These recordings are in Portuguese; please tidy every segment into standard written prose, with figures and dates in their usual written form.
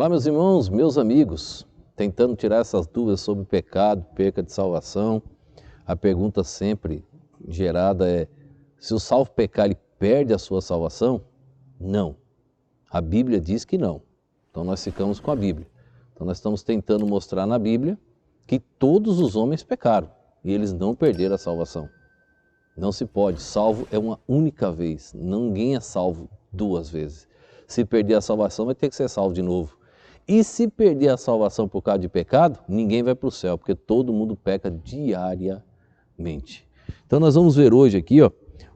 Olá, meus irmãos, meus amigos, tentando tirar essas dúvidas sobre pecado, perca de salvação. A pergunta sempre gerada é: se o salvo pecar, ele perde a sua salvação? Não. A Bíblia diz que não. Então nós ficamos com a Bíblia. Então nós estamos tentando mostrar na Bíblia que todos os homens pecaram e eles não perderam a salvação. Não se pode. Salvo é uma única vez. Ninguém é salvo duas vezes. Se perder a salvação, vai ter que ser salvo de novo. E se perder a salvação por causa de pecado, ninguém vai para o céu, porque todo mundo peca diariamente. Então nós vamos ver hoje aqui,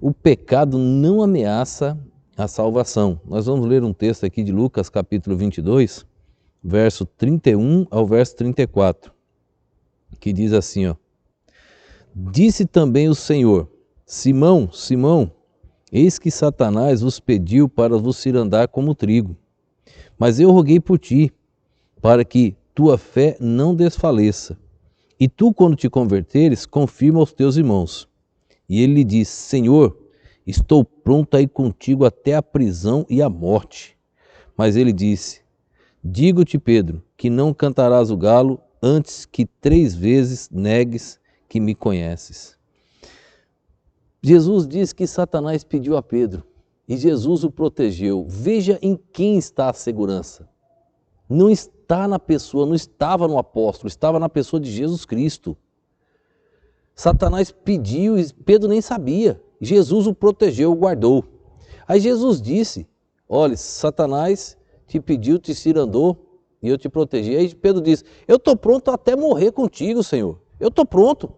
o pecado não ameaça a salvação. Nós vamos ler um texto aqui de Lucas capítulo 22, verso 31 ao verso 34, que diz assim, Disse também o Senhor: Simão, Simão, eis que Satanás vos pediu para vos cirandar como trigo. Mas eu roguei por ti, para que tua fé não desfaleça. E tu, quando te converteres, confirma aos teus irmãos. E ele lhe disse: Senhor, estou pronto a ir contigo até a prisão e a morte. Mas ele disse: Digo-te, Pedro, que não cantarás o galo antes que 3 vezes negues que me conheces. Jesus diz que Satanás pediu a Pedro e Jesus o protegeu. Veja em quem está a segurança. Não está na pessoa, não estava no apóstolo, estava na pessoa de Jesus Cristo. Satanás pediu e Pedro nem sabia. Jesus o protegeu, o guardou. Aí Jesus disse: olha, Satanás te pediu, te cirandou e eu te protegi. Aí Pedro disse: eu estou pronto até morrer contigo, Senhor. Eu estou pronto.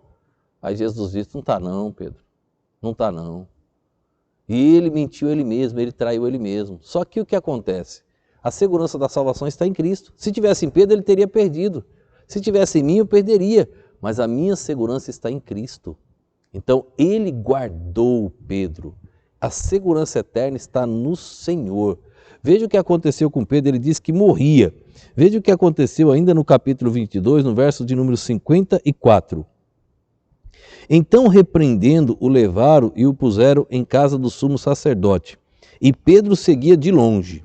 Aí Jesus disse: não está não, Pedro. Não está não. E ele mentiu ele mesmo, ele traiu ele mesmo. Só que o que acontece? A segurança da salvação está em Cristo. Se tivesse em Pedro, ele teria perdido. Se tivesse em mim, eu perderia. Mas a minha segurança está em Cristo. Então, ele guardou Pedro. A segurança eterna está no Senhor. Veja o que aconteceu com Pedro, ele disse que morria. Veja o que aconteceu ainda no capítulo 22, no verso de número 54. Então, repreendendo, o levaram e o puseram em casa do sumo sacerdote. E Pedro seguia de longe.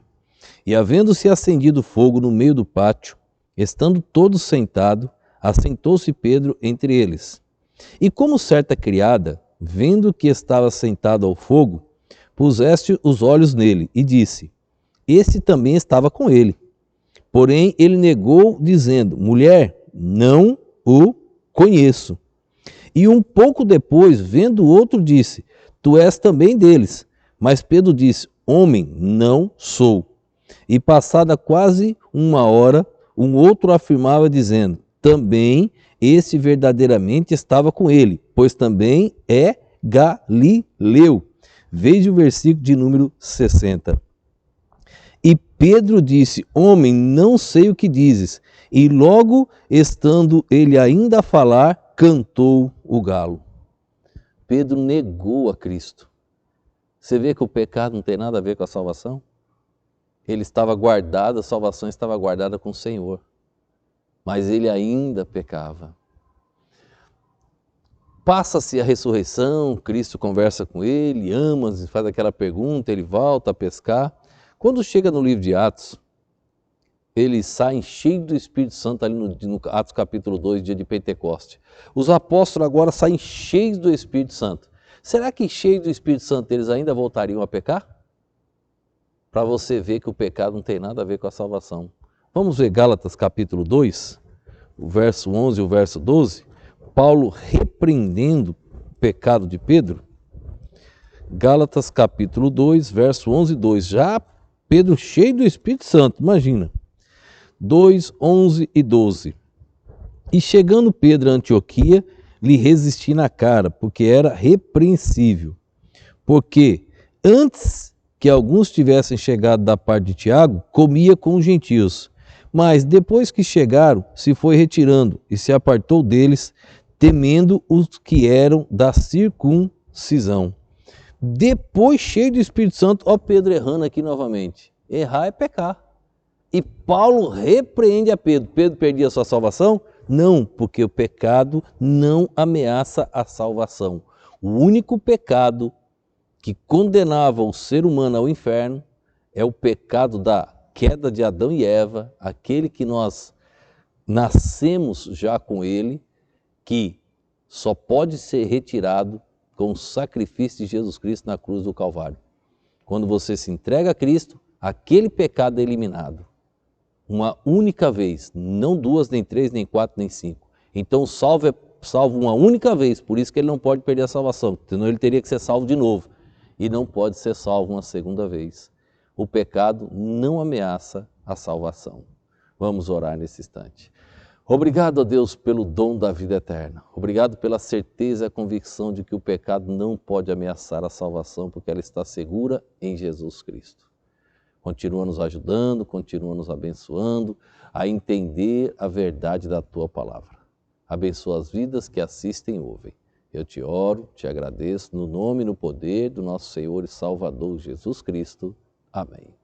E havendo-se acendido fogo no meio do pátio, estando todos sentados, assentou-se Pedro entre eles. E como certa criada, vendo que estava sentado ao fogo, puseste os olhos nele e disse: Esse também estava com ele. Porém ele negou, dizendo: Mulher, não o conheço. E um pouco depois, vendo o outro, disse: Tu és também deles. Mas Pedro disse: Homem, não sou. E passada quase 1 hora, um outro afirmava, dizendo: Também esse verdadeiramente estava com ele, pois também é Galileu. Veja o versículo de número 60. E Pedro disse: Homem, não sei o que dizes. E logo, estando ele ainda a falar, cantou o galo. Pedro negou a Cristo. Você vê que o pecado não tem nada a ver com a salvação? Ele estava guardado, a salvação estava guardada com o Senhor. Mas ele ainda pecava. Passa-se a ressurreição, Cristo conversa com ele, ama, faz aquela pergunta, ele volta a pescar. Quando chega no livro de Atos, eles saem cheios do Espírito Santo ali no Atos capítulo 2, dia de Pentecoste. Os apóstolos agora saem cheios do Espírito Santo. Será que cheios do Espírito Santo eles ainda voltariam a pecar? Para você ver que o pecado não tem nada a ver com a salvação. Vamos ver Gálatas capítulo 2, o verso 11 e o verso 12. Paulo repreendendo o pecado de Pedro. Gálatas capítulo 2, verso 11 e 2. Já Pedro cheio do Espírito Santo, imagina. 2, 11 e 12. E chegando Pedro a Antioquia, lhe resisti na cara, porque era repreensível. Porque antes que alguns tivessem chegado da parte de Tiago, comia com os gentios. Mas depois que chegaram, se foi retirando e se apartou deles, temendo os que eram da circuncisão. Depois, cheio do Espírito Santo, Pedro errando aqui novamente. Errar é pecar. E Paulo repreende a Pedro. Pedro perdia a sua salvação? Não, porque o pecado não ameaça a salvação. O único pecado que condenava o ser humano ao inferno é o pecado da queda de Adão e Eva, aquele que nós nascemos já com ele, que só pode ser retirado com o sacrifício de Jesus Cristo na cruz do Calvário. Quando você se entrega a Cristo, aquele pecado é eliminado. Uma única vez, não duas, nem três, nem quatro, nem cinco. Então o salvo é salvo uma única vez, por isso que ele não pode perder a salvação, senão ele teria que ser salvo de novo. E não pode ser salvo uma segunda vez. O pecado não ameaça a salvação. Vamos orar nesse instante. Obrigado a Deus pelo dom da vida eterna. Obrigado pela certeza e a convicção de que o pecado não pode ameaçar a salvação, porque ela está segura em Jesus Cristo. Continua nos ajudando, continua nos abençoando a entender a verdade da Tua palavra. Abençoa as vidas que assistem e ouvem. Eu te oro, te agradeço, no nome e no poder do nosso Senhor e Salvador Jesus Cristo. Amém.